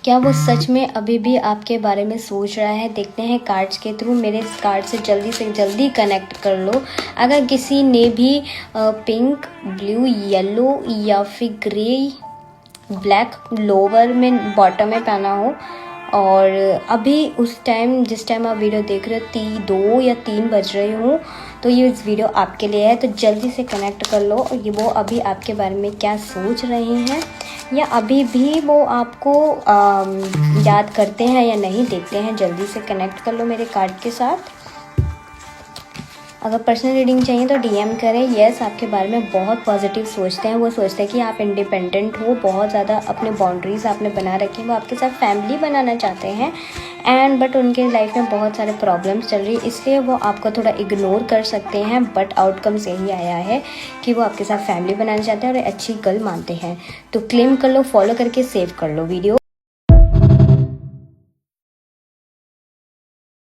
क्या वो सच में अभी भी आपके बारे में सोच रहा है? देखते हैं कार्ड्स के थ्रू। मेरे कार्ड से जल्दी कनेक्ट कर लो। अगर किसी ने भी पिंक, ब्लू, येलो या फिर ग्रे, ब्लैक लोअर में बॉटम में पहना हो और अभी उस टाइम जिस टाइम आप वीडियो देख रहे हो 2 या 3 बज रहे हो, तो ये इस वीडियो आपके लिए है। तो जल्दी से कनेक्ट कर लो। और ये वो अभी आपके बारे में क्या सोच रहे हैं या अभी भी वो आपको याद करते हैं या नहीं, देखते हैं। जल्दी से कनेक्ट कर लो मेरे कार्ड के साथ। अगर पर्सनल रीडिंग चाहिए तो डीएम करें। यस, आपके बारे में बहुत पॉजिटिव सोचते हैं। वो सोचते हैं कि आप इंडिपेंडेंट हो, बहुत ज़्यादा अपने बाउंड्रीज आपने बना रखी हैं। वो आपके साथ फैमिली बनाना चाहते हैं बट उनके लाइफ में बहुत सारे प्रॉब्लम्स चल रही है, इसलिए वो आपको थोड़ा इग्नोर कर सकते हैं। बट आउटकम्स यही आया है कि वो आपके साथ फैमिली बनाना चाहते हैं और अच्छी गर्ल मानते हैं। तो क्लेम कर लो, फॉलो करके सेव कर लो वीडियो।